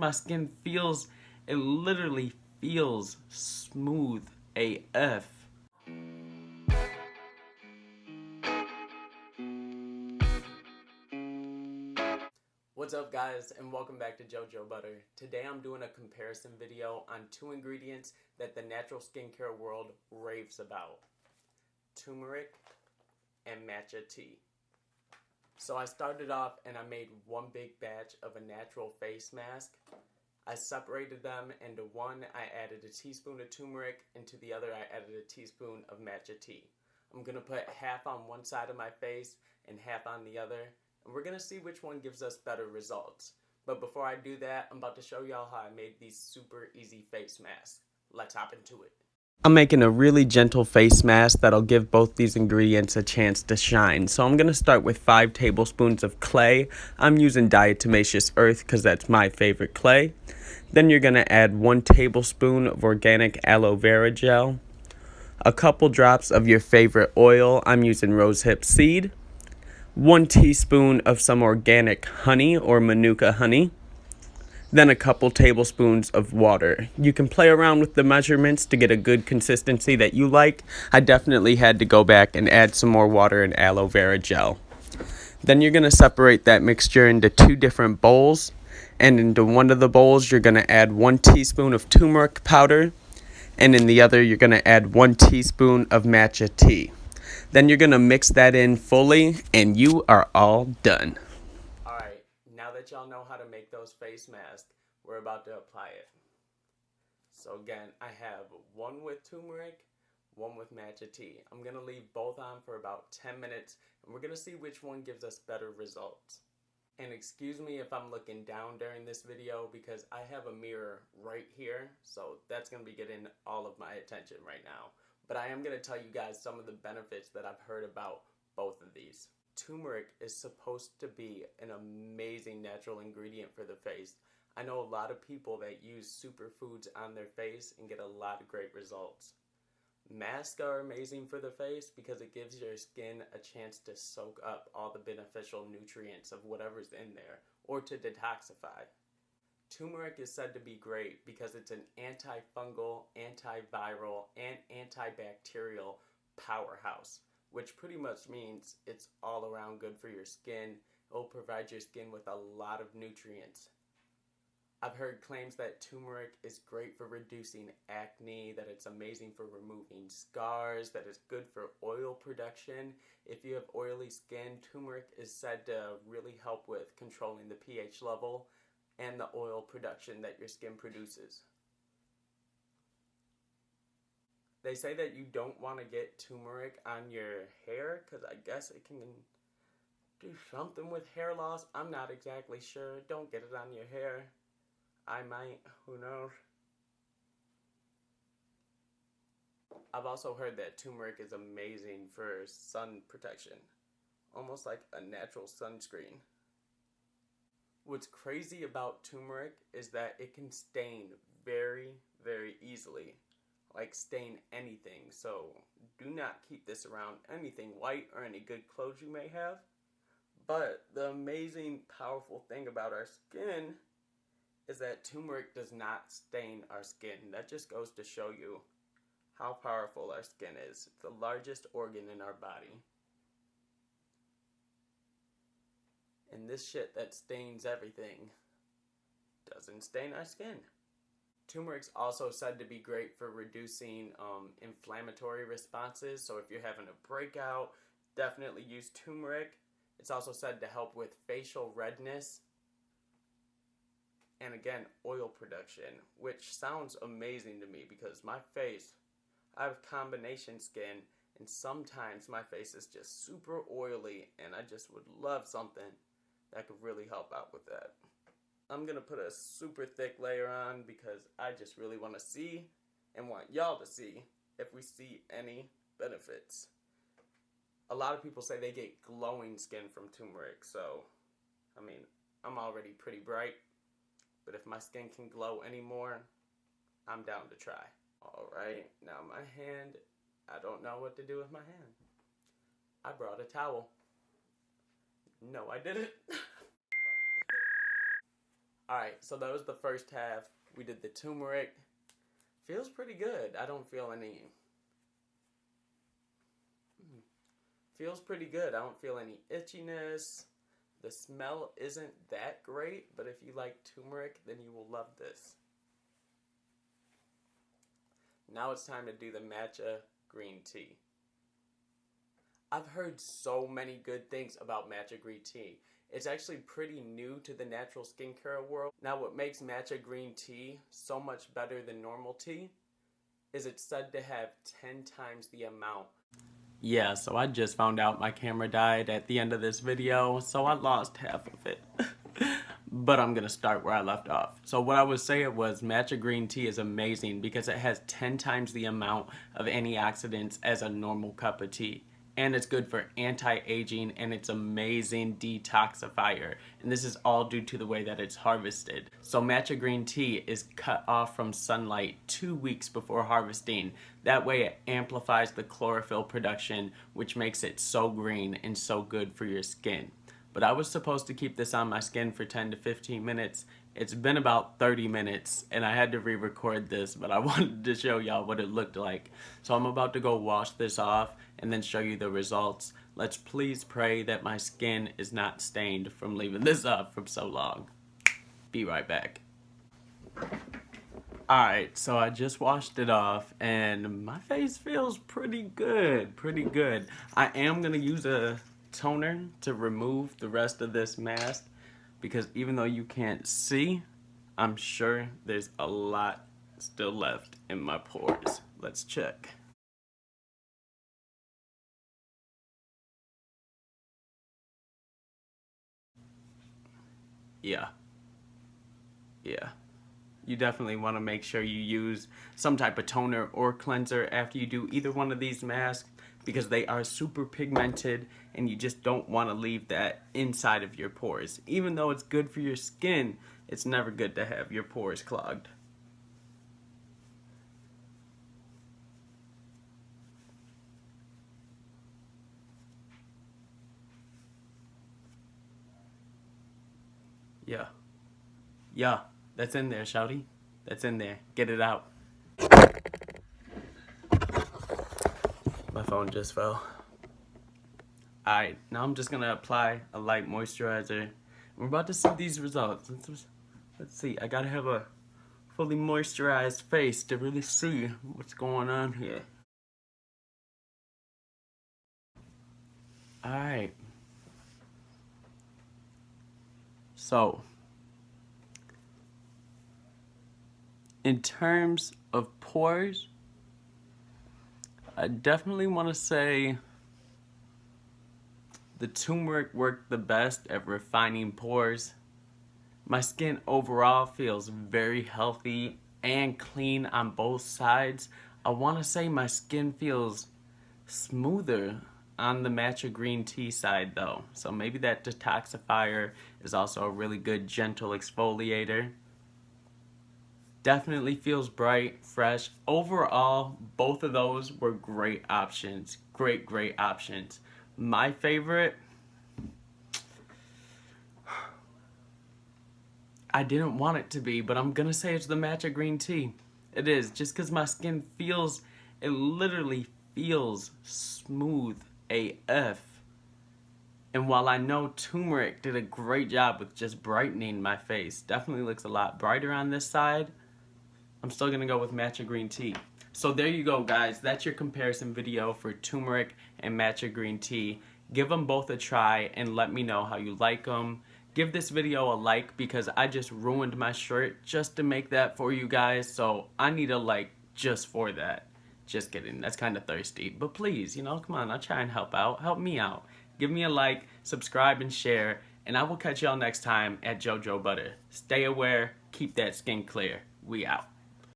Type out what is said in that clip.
My skin feels, it literally feels smooth AF. What's up guys, and welcome back to JoJo Butter. Today I'm doing a comparison video on two ingredients that the natural skincare world raves about. Turmeric and matcha tea. So I started off and I made one big batch of a natural face mask. I separated them. Into one I added a teaspoon of turmeric, and to the other I added a teaspoon of matcha tea. I'm going to put half on one side of my face and half on the other, and we're going to see which one gives us better results. But before I do that, I'm about to show y'all how I made these super easy face masks. Let's hop into it. I'm making a really gentle face mask that'll give both these ingredients a chance to shine. So I'm going to start with 5 tablespoons of clay. I'm using diatomaceous earth because that's my favorite clay. Then you're going to add 1 tablespoon of organic aloe vera gel, a couple drops of your favorite oil. I'm using rosehip seed, 1 teaspoon of some organic honey or manuka honey, then a couple tablespoons of water. You can play around with the measurements to get a good consistency that you like. I definitely had to go back and add some more water and aloe vera gel. Then you're going to separate that mixture into 2 different bowls, and into one of the bowls you're going to add 1 teaspoon of turmeric powder, and in the other you're going to add 1 teaspoon of matcha tea. Then you're going to mix that in fully and you are all done. Alright, now that y'all know how to make those face masks, we're about to apply it. So again, I have 1 with turmeric, 1 with matcha tea. I'm going to leave both on for about 10 minutes, and we're going to see which one gives us better results. And excuse me if I'm looking down during this video because I have a mirror right here, so that's going to be getting all of my attention right now. But I am going to tell you guys some of the benefits that I've heard about both of these. Turmeric is supposed to be an amazing natural ingredient for the face. I know a lot of people that use superfoods on their face and get a lot of great results. Masks are amazing for the face because it gives your skin a chance to soak up all the beneficial nutrients of whatever's in there, or to detoxify. Turmeric is said to be great because it's an antifungal, antiviral, and antibacterial powerhouse, which pretty much means it's all around good for your skin. It will provide your skin with a lot of nutrients. I've heard claims that turmeric is great for reducing acne, that it's amazing for removing scars, that it's good for oil production. If you have oily skin, turmeric is said to really help with controlling the pH level and the oil production that your skin produces. They say that you don't want to get turmeric on your hair because I guess it can do something with hair loss. I'm not exactly sure. Don't get it on your hair. I might, who knows. I've also heard that turmeric is amazing for sun protection, almost like a natural sunscreen. What's crazy about turmeric is that it can stain very, very easily, like stain anything. So do not keep this around anything white or any good clothes you may have. But the amazing, powerful thing about our skin is that turmeric does not stain our skin. That just goes to show you how powerful our skin is. It's the largest organ in our body. And this shit that stains everything doesn't stain our skin. Turmeric's also said to be great for reducing inflammatory responses. So if you're having a breakout, definitely use turmeric. It's also said to help with facial redness. And again, oil production, which sounds amazing to me because my face, I have combination skin, and sometimes my face is just super oily, and I just would love something that could really help out with that. I'm going to put a super thick layer on because I just really want to see and want y'all to see if we see any benefits. A lot of people say they get glowing skin from turmeric, so, I mean, I'm already pretty bright. But if my skin can glow anymore, I'm down to try. Alright, now my hand, I don't know what to do with my hand. I brought a towel. No, I didn't. Alright, so that was the first half. We did the turmeric. Feels pretty good. I don't feel any... Feels pretty good. I don't feel any itchiness. The smell isn't that great, but if you like turmeric, then you will love this. Now it's time to do the matcha green tea. I've heard so many good things about matcha green tea. It's actually pretty new to the natural skincare world. Now what makes matcha green tea so much better than normal tea is it's said to have 10 times the amount. Yeah, so I just found out my camera died at the end of this video, so I lost half of it. But I'm gonna start where I left off. So what I was saying was matcha green tea is amazing because it has 10 times the amount of antioxidants as a normal cup of tea. And it's good for anti-aging, and it's amazing detoxifier. And this is all due to the way that it's harvested. So matcha green tea is cut off from sunlight 2 weeks before harvesting. That way it amplifies the chlorophyll production, which makes it so green and so good for your skin. But I was supposed to keep this on my skin for 10 to 15 minutes. It's been about 30 minutes and I had to re-record this, but I wanted to show y'all what it looked like. So I'm about to go wash this off and then show you the results. Let's please pray that my skin is not stained from leaving this up for so long. Be right back. Alright, so I just washed it off and my face feels pretty good, I am gonna use a toner to remove the rest of this mask because even though you can't see, I'm sure there's a lot still left in my pores. Let's check. Yeah. You definitely want to make sure you use some type of toner or cleanser after you do either one of these masks because they are super pigmented and you just don't want to leave that inside of your pores. Even though it's good for your skin, it's never good to have your pores clogged. Yeah, that's in there, shouty. That's in there. Get it out. My phone just fell. Alright, now I'm just gonna apply a light moisturizer. We're about to see these results. Let's see, I gotta have a fully moisturized face to really see what's going on here. Alright. So, in terms of pores, I definitely want to say the turmeric worked the best at refining pores. My skin overall feels very healthy and clean on both sides. I want to say my skin feels smoother on the matcha green tea side though. So maybe that detoxifier is also a really good gentle exfoliator. Definitely feels bright, fresh. Overall, both of those were great options. Great options. My favorite, I didn't want it to be, but I'm gonna say it's the matcha green tea. It is, just because my skin feels, it literally feels smooth AF. And while I know turmeric did a great job with just brightening my face, definitely looks a lot brighter on this side, I'm still gonna go with matcha green tea. So there you go, guys. That's your comparison video for turmeric and matcha green tea. Give them both a try and let me know how you like them. Give this video a like because I just ruined my shirt just to make that for you guys. So I need a like just for that. Just kidding. That's kind of thirsty. But please, you know, come on. I'll try and help out. Help me out. Give me a like, subscribe, and share. And I will catch y'all next time at JoJo Butter. Stay aware. Keep that skin clear. We out.